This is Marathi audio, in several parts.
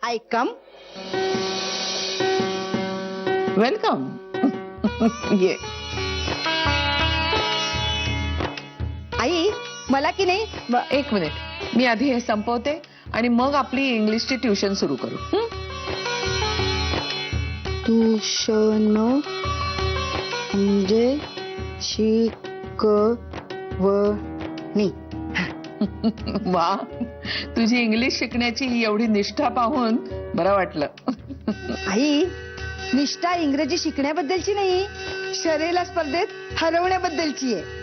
I come. वेलकम. ये आई मला की नाही एक मिनिट, मी आधी हे संपवते आणि मग आपली इंग्लिशची ट्युशन सुरू करू. ट्युशन म्हणजे शिकवणी. वा, तुझी इंग्लिश शिकण्याची एवढी निष्ठा पाहून बरं वाटलं. आई निष्ठा इंग्रजी शिकण्याबद्दलची नाही, शर्यला स्पर्धेत हरवण्याबद्दलची आहे.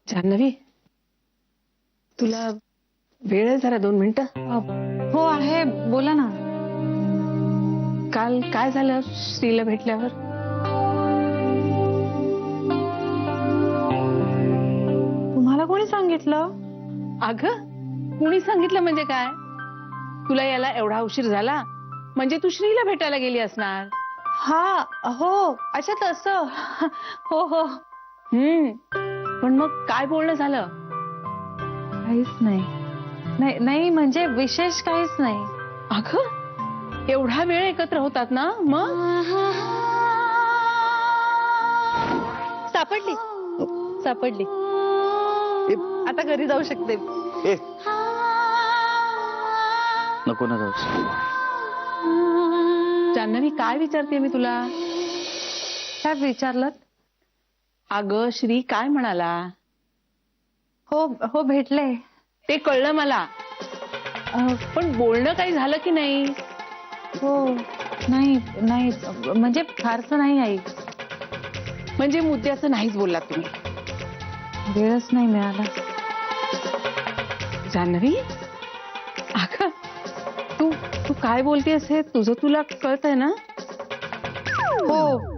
जान्हवी, तुला वेळ आहे जरा 2 मिनिटं? हो आहे, बोला ना. काल काय झालं श्रीला भेटल्यावर? तुम्हाला कोणी सांगितलं? अगं कुणी सांगितलं म्हणजे काय? तुला याला एवढा उशीर झाला म्हणजे तू श्रीला भेटायला गेली असणार. हा हो, अच्छा तसं. हो हो. पण मग काय बोलणं झालं? काहीच नाही. नाही म्हणजे विशेष काहीच नाही. अगं एवढा वेळ एकत्र होतात ना, मग सापडली. आता घरी जाऊ शकते. नको ना जाऊ. जान्हवी, काय विचारते मी तुला? काय विचारलं? अगं श्री काय म्हणाला? हो हो, भेटले. ते कळलं मला, पण बोलणं काही झालं की नाही? हो नाही म्हणजे फारसं नाही आई. म्हणजे मुद्द्याचं नाहीच बोललात तुम्ही? वेळच नाही मिळाला. जान्हवी, अगं तू काय बोलतेस हे तुझं तुला कळतंय ना? हो.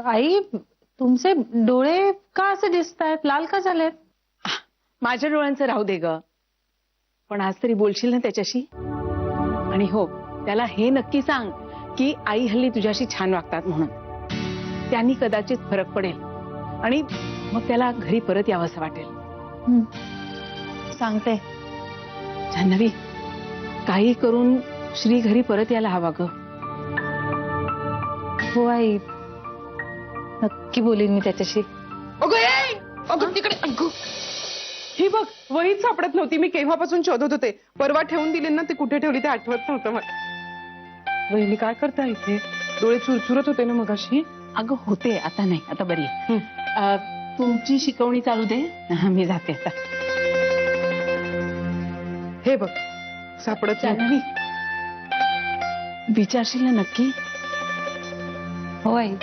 आई तुमचे डोळे का असे दिसतायत, लाल का झालेत? माझ्या डोळ्यांचं राहू दे ग, पण आज तरी बोलशील ना त्याच्याशी? आणि हो, त्याला हे नक्की सांग की आई हल्ली तुझ्याशी छान वागतात म्हणून. त्यांनी कदाचित फरक पडेल आणि मग त्याला घरी परत यावंसं वाटेल. सांगते. जान्हवी, काही करून श्री घरी परत यायला हवा ग. हो आई, नक्की बोलीन मी त्याच्याशी. अगं तिकडे ही बघ, वहीच सापडत नव्हती. मी केव्हापासून शोधत होते. परवा ठेवून दिली ना, ती कुठे ठेवली ते आठवत नव्हतं मला. वहिनी काय करता इथे? डोळे चुरचुरत होते ना मगाशी. अगं होते, आता नाही, आता बरी आहे. तुमची शिकवणी चालू दे, मी जाते आता. हे बघ सापडत नाही. जान्हवी, विचारशील ना नक्की? हो आई.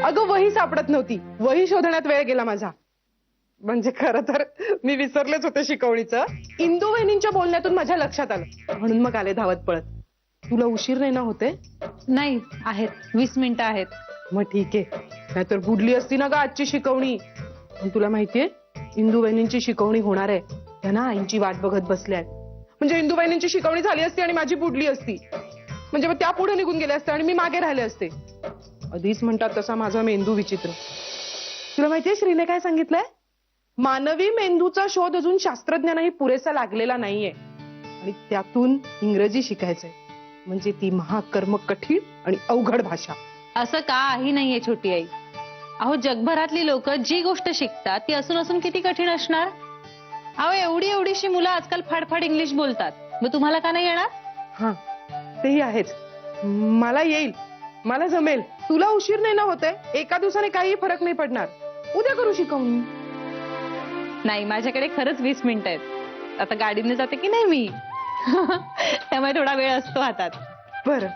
अगं वही सापडत नव्हती. वही शोधण्यात वेळ गेला माझा. म्हणजे खरं तर मी विसरलेच होते शिकवणीचं. इंदू वहिनींच्या बोलण्यातून माझ्या लक्षात आलं, म्हणून मग आले धावत पळत. तुला उशीर नाही ना होते? नाही, आहेत 20 मिनिटं आहेत. मग ठीक आहे, नाहीतर बुडली असती ना ग आजची शिकवणी. पण तुला माहितीये, इंदू वहिनींची शिकवणी होणार आहे. त्या ना आईंची वाट बघत बसल्या. म्हणजे इंदू वहिनींची शिकवणी झाली असती आणि माझी बुडली असती. म्हणजे मग त्या पुढे निघून गेले असते आणि मी मागे राहिले असते. आधीच म्हणतात तसा माझा मेंदू विचित्र. तुला माहितीये श्रीने काय सांगितलंय? मानवी मेंदूचा शोध अजून शास्त्रज्ञांनाही पुरेसा लागलेला नाहीये आणि त्यातून इंग्रजी शिकायचंय. म्हणजे ती महाकर्म कठीण आणि अवघड भाषा. असं काही नाहीये छोटी आई. अहो जगभरातली लोक जी गोष्ट शिकतात ती असून किती कठीण असणार. अहो एवढीशी मुलं आजकाल फाडफाड इंग्लिश बोलतात. मग तुम्हाला का नाही येणार? हा तेही आहेच. मला येईल, मला जमेल. तुला उशीर नाही ना होतंय. एका दिवसाने काही फरक नाही पडणार. उद्या करू शिकवणी. नाही, माझ्याकडे खरंच 20 मिनिटं आहेत. आता गाडीने जाते की नाही मी. त्यामुळे थोडा वेळ असतो हातात. बरं,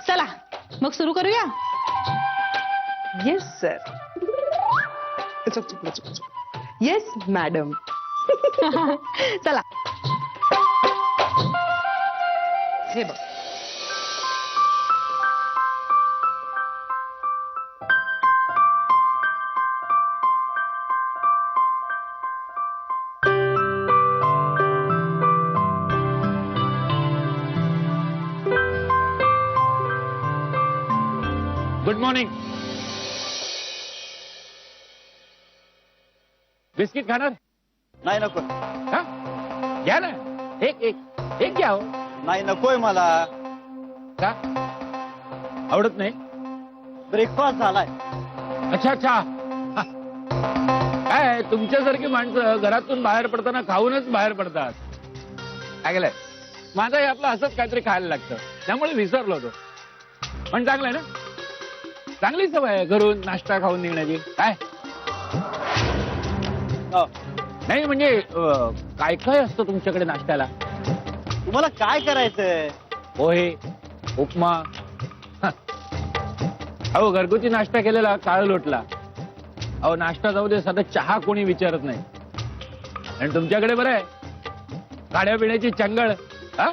चला मग सुरू करूया. Yes sir. Yes madam. चला. हे बघ, मॉर्निंग. बिस्किट खाणार? नाही नको. हा? घ्या ना. एक एक एक घ्या हो. नाही नकोय मला. का आवडत नाही? ब्रेकफास्ट झालाय. अच्छा अच्छा. हा. काय तुमच्यासारखी माणसं घरातून बाहेर पडताना खाऊनच बाहेर पडतात. ऐकलंय माझंही आपलं असंच काहीतरी खायला लागतं त्यामुळे विसरलो होतो. पण चांगलंय ना. चांगली सवय आहे घरून नाश्ता खाऊन निघण्याची. काय हो. नाही म्हणजे काय काय असतं तुमच्याकडे नाश्त्याला? तुम्हाला काय करायचंय? पोहे उपमा. हं. अहो घरगुती नाश्ता केलेला काळ लोटला. अहो नाश्ता जाऊ दे साधा चहा कोणी विचारत नाही. आणि तुमच्याकडे बरं आहे काड्या पिण्याची चंगळ. हा?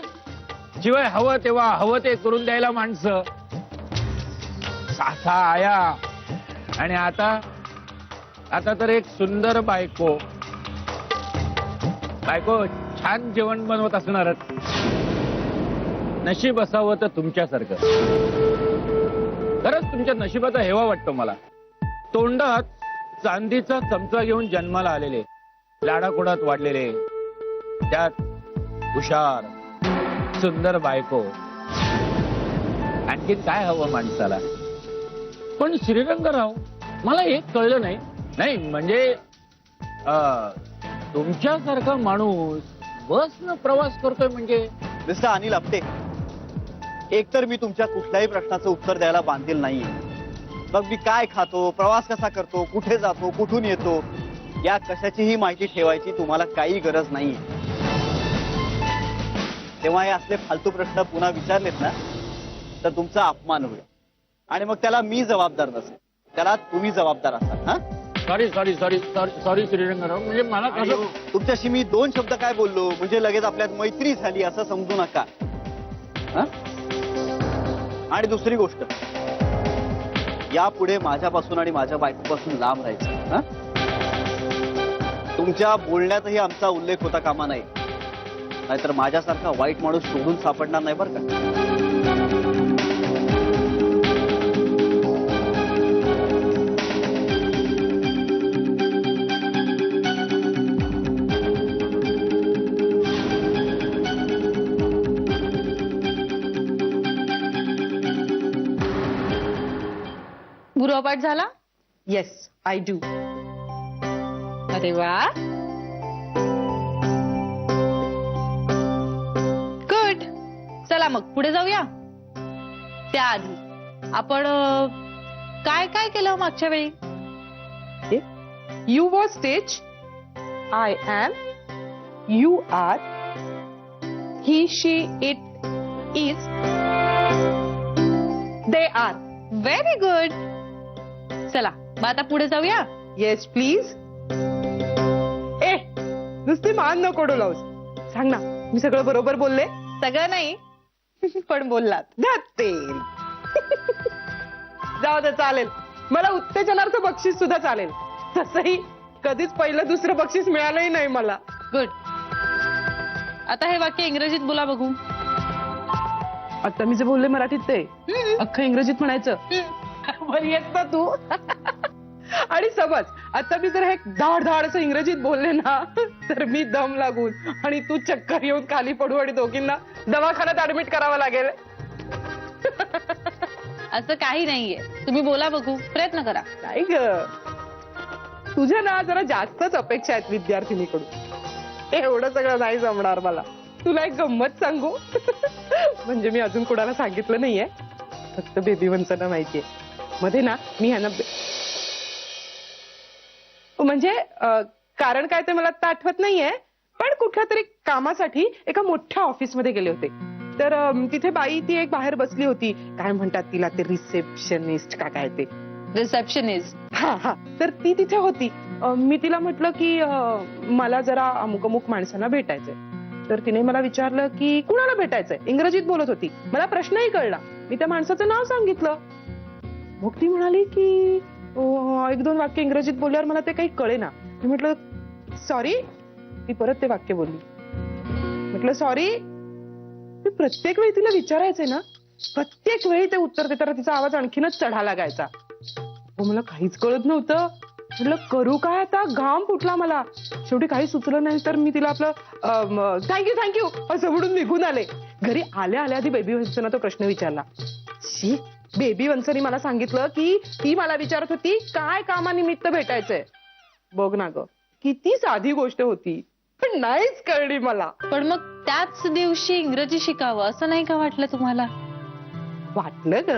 शिवाय हवं तेव्हा हवं ते करून द्यायला माणसं. सासा आया आणि आता तर एक सुंदर बायको. बायको छान जेवण बनवत असणारच. नशीब असावं तर तुमच्यासारखं. खरंच तुमच्या नशिबाचा हेवा वाटतो मला. तोंडात चांदीचा चमचा घेऊन जन्माला आलेले, लाडाकोडात वाढलेले, त्यात हुशार सुंदर बायको. आणखी काय हवं माणसाला? पण श्रीरंगराव मला एक कळलं नाही. नाही म्हणजे तुमच्यासारखा माणूस बसनं प्रवास करतोय म्हणजे? मिस्टर अनिल आपटे, एकतर मी तुमच्या कुठल्याही प्रश्नाचं उत्तर द्यायला बांधील नाहीये. मग मी काय खातो, प्रवास कसा करतो, कुठे जातो, कुठून येतो, या कशाचीही माहिती ठेवायची तुम्हाला काही गरज नाहीये. तेव्हा हे असले फालतू प्रश्न पुन्हा विचारलेत ना तर तुमचा अपमान होईल आणि मग त्याला मी जबाबदार नसेल, त्याला तुम्ही जबाबदार असाल. हा sorry sorry sorry sorry sorry Shrirangrao. म्हणजे मला कसं तुमच्याशी मी 2 शब्द काय बोललो म्हणजे लगेच आपल्यात मैत्री झाली असं समजू नका. हा? आणि दुसरी गोष्ट, यापुढे माझ्यापासून आणि माझ्या बायकोपासून लांब राहायचं. हा? तुमच्या बोलण्यातही आमचा उल्लेख होता कामा नाही, नाहीतर माझ्यासारखा वाईट माणूस शोधून सापडणार नाही बरं का. गृहपाठ झाला? Yes I do. अरे वा, गुड. चला मग पुढे जाऊया. त्याआधी आपण काय काय केलं मागच्या वेळी? You was stage, I am, you are, he she it is, they are. Very good. चला मग आता पुढे जाऊया. Yes please. नुसती मान नको डोलावूस. सांग ना, मी सगळं बरोबर बोलले? सगळं नाही पण बोललात. तेल जाऊ दे, चालेल. मला उत्तेजनार्थ बक्षीस सुद्धा चालेल. तसंही कधीच पहिलं दुसरं बक्षीस मिळालंही नाही मला. गुड. आता हे वाक्य इंग्रजीत बोला बघू. आता मी जे बोलले मराठीत ते अख्खं इंग्रजीत म्हणायचं. बरी येत ना तू. आणि समज आता मी जर हे धाड धाड असं इंग्रजीत बोलले ना तर मी दम लागून आणि तू चक्कर येऊन खाली पडू आणि दोघींना दवाखान्यात ऍडमिट करावं लागेल. असं काही नाहीये. तुम्ही बोला बघू, प्रयत्न करा. नाही ग, तुझ्या ना जरा जास्तच अपेक्षा आहेत विद्यार्थिनीकडून. एवढं सगळं नाही जमणार मला. तुला एक गंमत सांगू? म्हणजे मी अजून कुणाला सांगितलं नाहीये, फक्त बेबी वंचांना माहितीये. मध्ये ना मी ह्यांना म्हणजे कारण काय ते मला आता आठवत नाहीये, पण कुठल्या तरी कामासाठी एका मोठ्या ऑफिसमध्ये गेले होते. तर तिथे बाई ती एक बाहेर बसली होती. काय म्हणतात तिला, ते रिसेप्शनिस्ट का काय ते, रिसेप्शनिस्ट. हा. तर ती तिथे होती. मी तिला म्हटलं की मला जरा अमुक अमुक माणसांना भेटायचंय. तर तिने मला विचारलं की कुणाला भेटायचंय. इंग्रजीत बोलत होती. मला प्रश्नही कळला. मी त्या माणसाचं नाव सांगितलं. मग ती म्हणाली की 1-2 वाक्य इंग्रजीत बोलल्यावर मला ते काही कळेना. मी म्हटलं सॉरी. ती परत ते वाक्य बोलली. म्हटलं सॉरी. मी प्रत्येक वेळी तिला विचारायचंय ना प्रत्येक वेळी ते उत्तर देताना तिचा आवाज आणखीनच चढा लागायचा. मला काहीच कळत नव्हतं. म्हटलं करू काय आता, घाम फुटला मला. शेवटी काही सुचलं नाही तर मी तिला आपलं थँक्यू असं म्हणून निघून आले. घरी आल्या आल्या आधी बेबी वंसना तो प्रश्न विचारला. शी, बेबी वंसनी मला सांगितलं की ती मला विचारत होती काय कामानिमित्त भेटायचंय. बघ ना ग, किती साधी गोष्ट होती पण नाहीच कळली मला. पण मग त्याच दिवशी इंग्रजी शिकावं असं नाही का वाटलं तुम्हाला? वाटलं ग,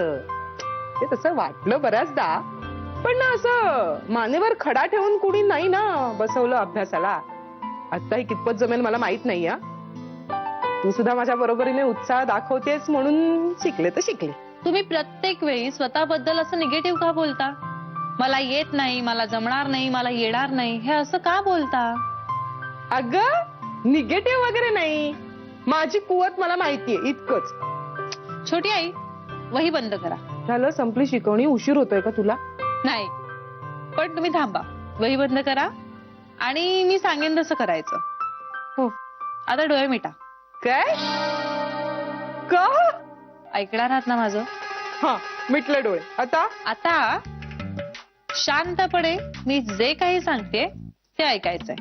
ते तसं वाटलं बऱ्याचदा, पण ना असं मानेवर खडा ठेवून कुणी नाही ना बसवलं अभ्यासाला. आत्ताही कितपत जमेल मला माहित नाही. हा, तू सुद्धा माझ्या बरोबरीने उत्साह दाखवतेस म्हणून शिकले तर शिकले. तुम्ही प्रत्येक वेळी स्वतःबद्दल असं निगेटिव्ह का बोलता? मला येत नाही, मला जमणार नाही, मला येणार नाही, हे असं का बोलता? अगं निगेटिव्ह वगैरे नाही, माझी कुवत मला माहितीये इतकंच. छोटी आई, वही बंद करा. झालं, संपली शिकवणी. उशीर होतोय का तुला? नाही, पण तुम्ही थांबा. वही बंद करा आणि मी सांगेन तसं करायचं. हो. आता डोळे मिटा. काय? का? ऐकणार आहात ना माझं? हा, मिटले डोळे. आता शांतपणे मी जे काही सांगते ते ऐकायचंय.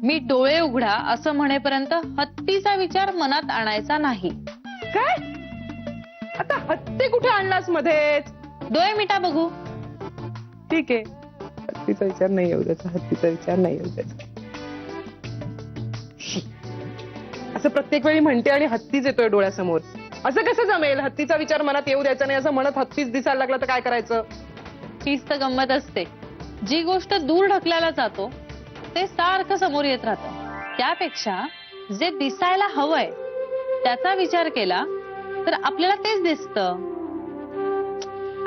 मी डोळे उघडा असं म्हणेपर्यंत हत्तीचा विचार मनात आणायचा नाही. काय? आता हत्ती कुठे आणलास मध्येच? डोळे मिटा बघू. ठीक आहे, हत्तीचा विचार नाही येऊ द्यायचा, हत्तीचा विचार नाही येऊ द्यायचा. असं प्रत्येक वेळी म्हणते आणि हत्तीच येतोय डोळ्यासमोर. असं कसं जमेल? हत्तीचा विचार मनात येऊ द्यायचा नाही असं म्हणत हत्तीच दिसायला लागला तर काय करायचं? हीच तर गंमत असते. जी गोष्ट दूर ढकलायला जातो ते सारखं समोर येत राहतं. त्यापेक्षा जे दिसायला हवंय त्याचा विचार केला तर आपल्याला तेच दिसतं.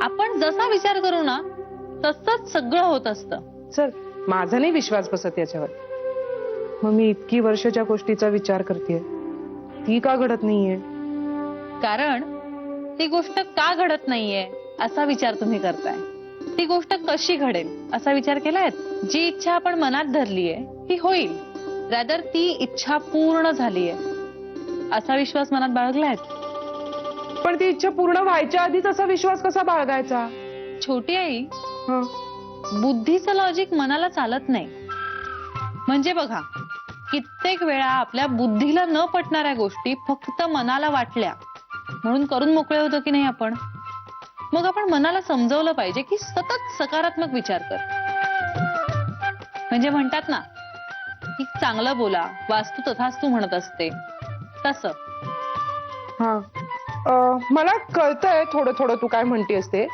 आपण जसा विचार करू ना तसंच सगळं होत असतं. सर, माझा नाही विश्वास बसत याच्यावर. मग मी इतकी वर्ष ज्या गोष्टीचा विचार करतेय ती का घडत नाहीये? कारण ती गोष्ट का घडत नाहीये असा विचार तुम्ही करताय. ती गोष्ट कशी घडेल असा विचार केलाय? जी इच्छा आपण मनात धरलीये ती होईल, रॅदर ती इच्छा पूर्ण झालीये असा विश्वास मनात बाळगलाय. पण ती इच्छा पूर्ण व्हायच्या आधीच असा विश्वास कसा बाळगायचा? छोटी आई, हं. बुद्धीचं लॉजिक मनाला चालत नाही. म्हणजे बघा, कित्येक वेळा आपल्या बुद्धीला न पटणाऱ्या गोष्टी फक्त मनाला वाटल्या म्हणून करून मोकळे होतो की नाही आपण? मग आपण मनाला समजवलं पाहिजे की सतत सकारात्मक विचार कर. म्हणजे म्हणतात ना की चांगलं बोला, वास्तू तथास्तू म्हणत असते तसं. हा, मला कळतंय थोडं थोडं तू काय म्हणते असते.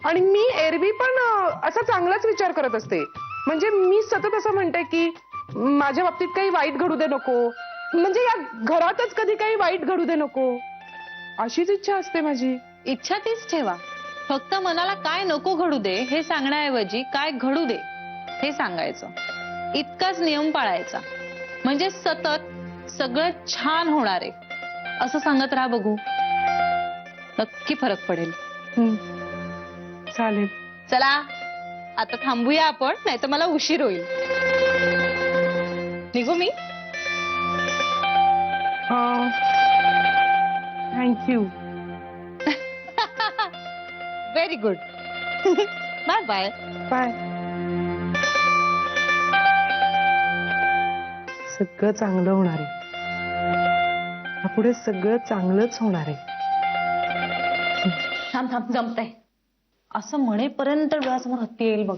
आणि मी एरवी पण असा चांगलाच विचार करत असते. म्हणजे मी सतत असं म्हणते की माझ्या बाबतीत काही वाईट घडू दे नको, म्हणजे या घरातच कधी काही वाईट घडू दे नको, अशीच इच्छा असते माझी. इच्छा तीच ठेवा. फक्त मनाला काय नको घडू दे हे सांगण्याऐवजी काय घडू दे हे सांगायचं. इतकाच नियम पाळायचा. म्हणजे सतत सगळं छान होणार आहे असं सांगत राहा. बघू, नक्की फरक पडेल. चालेल. चला आता थांबूया आपण, नाही तर मला उशीर होईल. निघू मी? Thank you. Very good. Bye bye. Bye. सगळं चांगलं होणार आहे. पुढे सगळं चांगलंच होणार आहे. थांब थांब, जमतंय. असं म्हणेपर्यंत डोळ्यासमोर हत्ती येईल बघ.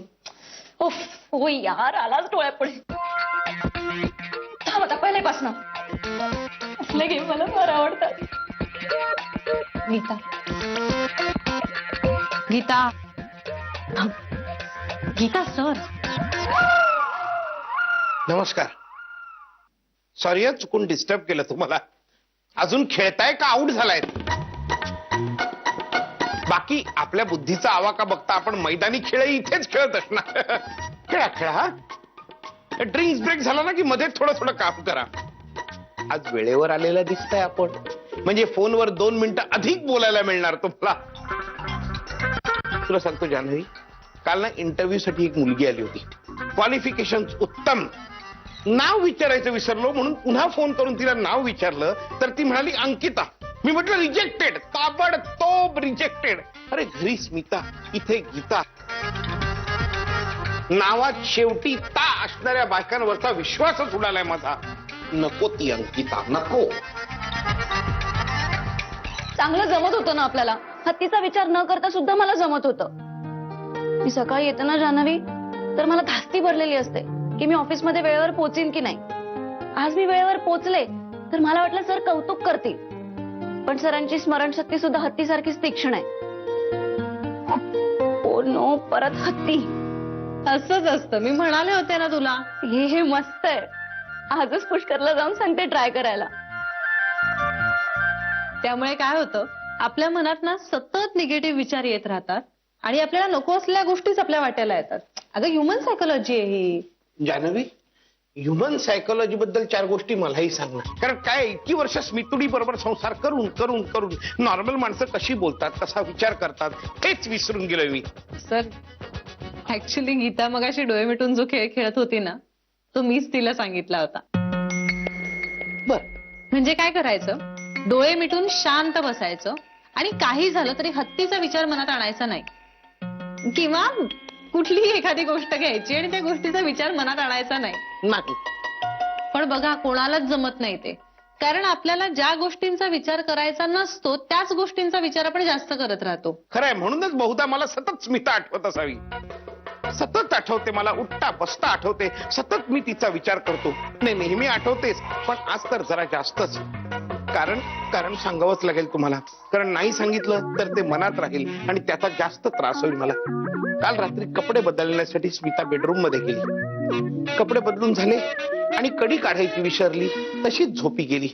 ओफ, हो यार, आलाच डोळ्यापुढे. थांब आता पहिल्यापासून. असले गेम मला फार आवडतात. गीता, गीता, थांब. गीता सर. नमस्कार. सॉरी, चुकून डिस्टर्ब केलं तुम्हाला. अजून खेळताय का आऊट झालाय? बाकी आपल्या बुद्धीचा आवाका बघता आपण मैदानी खेळ इथेच खेळत असणार. खेळा खेळा. हा, ड्रिंक्स ब्रेक झाला ना की मध्ये थोडं थोडं काम करा. आज वेळेवर आलेला दिसतंय आपण, म्हणजे फोनवर 2 मिनिटं अधिक बोलायला मिळणार तुम्हाला. तुला सांगतो जान्हवी, काल ना इंटरव्ह्यू साठी एक मुलगी आली होती. क्वालिफिकेशन उत्तम. नाव विचारायचं विसरलो म्हणून पुन्हा फोन करून तिला नाव विचारलं तर ती म्हणाली अंकिता. मी म्हटलं रिजेक्टेड, ताबडतोब रिजेक्टेड. अरे घरी स्मिता, इथे गीता. नावात शेवटी ता असणाऱ्या बायकांवरचा विश्वासच उडालाय माझा. नको ती अंकिता, नको. चांगलं जमत होतं ना आपल्याला. हत्तीचा विचार न करता सुद्धा मला जमत होतं. मी सकाळी येताना जान्हवी तर मला धास्ती भरलेली असते की मी ऑफिसमध्ये वेळेवर पोहोचीन की नाही. आज मी वेळेवर पोहोचले तर मला वाटलं सर कौतुक करतील, पण सरांची स्मरणशक्ती सुद्धा हत्तीसारखीच तीक्ष्ण आहे. ओ नो, परत हत्ती. असंच असतं, मी म्हणाले होते ना तुला. हे मस्त आहे. आजच पुष्करला जाऊन सांगते ट्राय करायला. त्यामुळे काय होतं, आपल्या मनात ना सतत निगेटिव्ह विचार येत राहतात आणि आपल्याला नको असलेल्या गोष्टीच आपल्या वाट्याला येतात. अगं ह्युमन सायकोलॉजी आहे ही. जानवी, ह्युमन सायकोलॉजी बद्दल 4 गोष्टी मलाही सांगणार. कारण काय, इतकी वर्ष स्मितुडी बरोबर संसार करून करून करून नॉर्मल माणसं कशी बोलतात, कसा विचार करतात, हेच विसरून गेलोय मी. सर, ऍक्च्युली गीता मगाशी डोळे मिटून जो खेळ खेळत होती ना, तो मीच तिला सांगितला होता. बर, म्हणजे काय करायचं, डोळे मिटून शांत बसायचं आणि काही झालं तरी हत्तीचा विचार मनात आणायचा नाही. किंवा कुठलीही एखादी गोष्ट घ्यायची आणि त्या गोष्टीचा विचार मनात आणायचा नाही. नाही. पण बघा, कोणालाच जमत नाही ते. कारण आपल्याला ज्या गोष्टींचा विचार करायचा नसतो त्याच गोष्टींचा विचार आपण जास्त करत राहतो. खरंय, म्हणूनच बहुधा मला सतत स्मिता आठवत असावी. सतत आठवते मला, उठता बसता आठवते. सतत मी तिचा विचार करतो. नाही, नेहमी आठवतेच, पण आज तर जरा जास्तच. कारण सांगावंच लागेल तुम्हाला. कारण नाही सांगितलं तर ते मनात राहील आणि त्याचा जास्त त्रास होईल मला. काल रात्री कपडे बदलण्यासाठी स्मिता बेडरूम मध्ये गेली. कपडे बदलून झाले आणि कडी काढायची विसरली, तशीच झोपी गेली.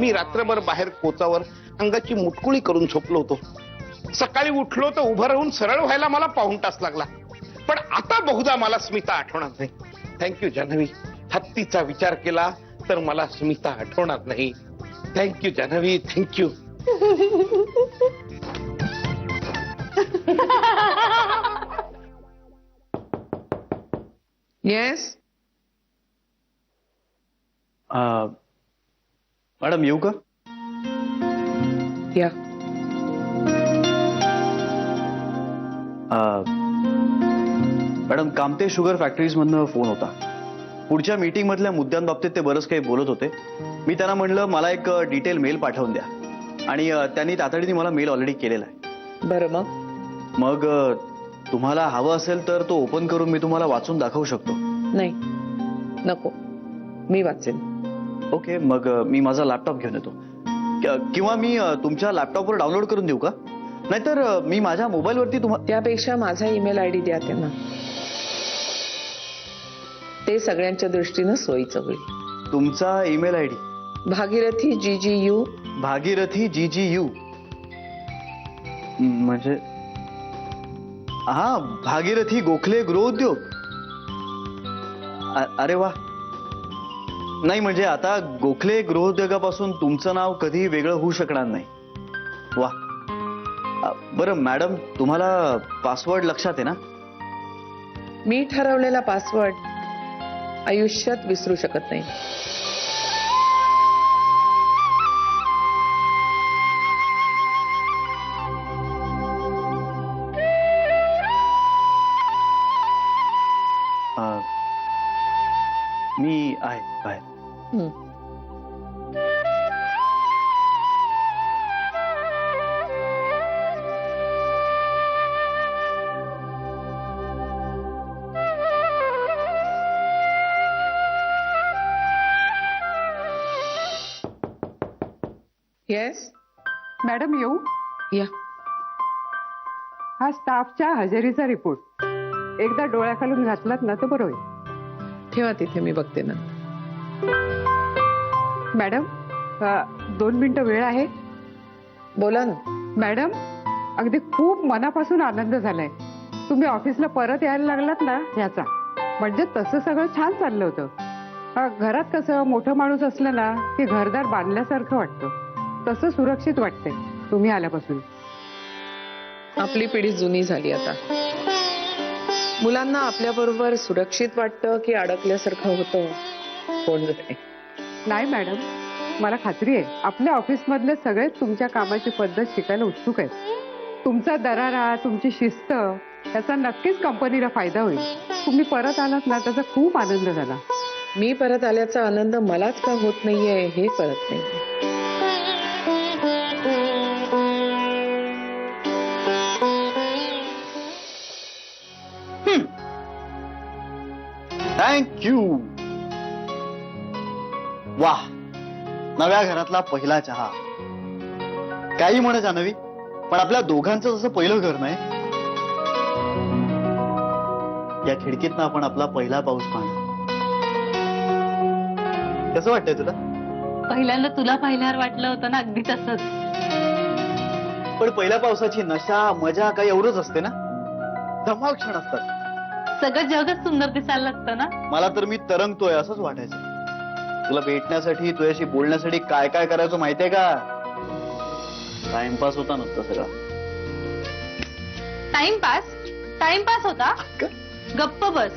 मी रात्रभर बाहेर कोचावर अंगाची मुटकुळी करून झोपलो होतो. सकाळी उठलो तर उभं राहून सरळ व्हायला मला पाऊण तास लागला. पण आता बहुधा मला स्मिता आठवणार नाही. थँक्यू जान्हवी. हत्तीचा विचार केला तर मला स्मिता आठवणार नाही. Thank you Janhavi, thank you. Yes. Madam येऊ का? या. मॅडम, कामते शुगर फॅक्टरीज मधनं फोन होता. पुढच्या मीटिंग मधल्या मुद्द्यांबाबतीत ते बरंच काही बोलत होते. मी त्यांना म्हणलं मला एक डिटेल मेल पाठवून द्या आणि त्यांनी तातडीने मला मेल ऑलरेडी केलेला आहे. बरं, मग तुम्हाला हवं असेल तर तो ओपन करून मी तुम्हाला वाचून दाखवू शकतो. नाही, नको, मी वाचेन. ओके, मग मी माझा लॅपटॉप घेऊन येतो. किंवा मी तुमच्या लॅपटॉपवर डाउनलोड करून देऊ का? नाहीतर मी माझ्या मोबाईलवरती तुम्हाला. त्यापेक्षा माझा ईमेल आयडी द्या त्यांना. ते सगळ्यांच्या दृष्टीनं सोयीचं होईल. तुमचा email ID? Bhagirathi GGU. Bhagirathi GGU म्हणजे? हा, भागीरथी गोखले गृहोद्योग. अरे वा. नाही म्हणजे आता गोखले गृहोद्योगापासून तुमचं नाव कधी वेगळं होऊ शकणार नाही. वा. बरं मॅडम, तुम्हाला पासवर्ड लक्षात आहे ना? मी ठरवलेला पासवर्ड आयुष्यात विसरू शकत नाही. मी आहे बाहेर. येस. मॅडम येऊ? या. हा स्टाफच्या हजेरीचा रिपोर्ट एकदा डोळ्याखालून घातलात ना तर बरं होईल. ठेवा तिथे, मी बघते ना. मॅडम, 2 मिनिटं वेळ आहे? बोला ना. मॅडम, अगदी खूप मनापासून आनंद झालाय. तुम्ही ऑफिसला परत यायला लागलात ना ह्याचा. म्हणजे तसं सगळं छान चाललं होतं. घरात कसं मोठं माणूस असलं ना की घरदार बांधल्यासारखं वाटतं, तसं सुरक्षित वाटतंय तुम्ही आल्यापासून. आपली पिढी जुनी झाली आता. मुलांना आपल्याबरोबर सुरक्षित वाटतं की अडकल्यासारखं होतं, कोण जाणे. नाही मॅडम, मला खात्री आहे आपल्या ऑफिसमधले सगळेच तुमच्या कामाची पद्धत शिकायला उत्सुक आहेत. तुमचा दरारा, तुमची शिस्त त्याचा नक्कीच कंपनीला फायदा होईल. तुम्ही परत आलात ना त्याचा खूप आनंद झाला. मी परत आल्याचा आनंद मलाच का होत नाहीये हे कळत नाही. थँक्यू. वाह, नव्या घरातला पहिला चहा. काही म्हणा जान्हवी, पण आपल्या दोघांचं जसं पहिलं घर नाही, या खिडकीतनं आपण आपला पहिला पाऊस पाहणार. कसं वाटतंय तुला? पहिल्यांदा तुला पाहिल्यावर वाटलं होतं ना अगदी तसंच. पण पहिल्या पावसाची नशा, मजा काही एवढंच असते ना, धमाल क्षण असतात. सगळं जगच सुंदर दिसायला लागतं ना. मला तर मी तरंगतोय असंच वाटायचं. तुला भेटण्यासाठी, तुझ्याशी बोलण्यासाठी काय काय करायचं माहितीये का? टाइमपास होता नुसता सगळा. टाइमपास? टाइमपास होता? गप्प बस.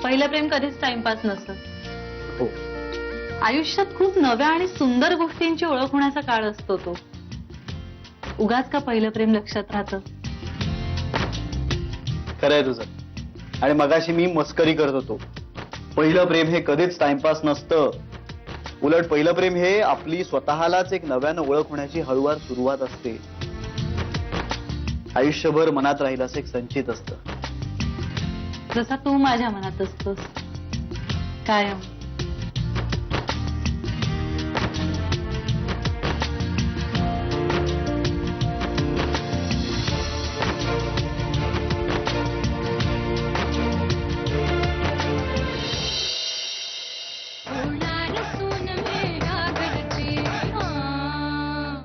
पहिलं प्रेम कधीच टाइमपास नसतं. हो, आयुष्यात खूप नव्या आणि सुंदर गोष्टींची ओळख होण्याचा काळ असतो तो. उगाच का पहिलं प्रेम लक्षात राहतं? खरंय तुझं. आणि मगाशी मी मस्करी करत होतो. पहिलं प्रेम हे कधीच टाइमपास नसतं. उलट पहिलं प्रेम हे आपली स्वतःलाच एक नव्यानं ओळख होण्याची हळूवार सुरुवात असते. आयुष्यभर मनात राहील असं एक संचित असतं. जसा तू माझ्या मनात असतोस कायम.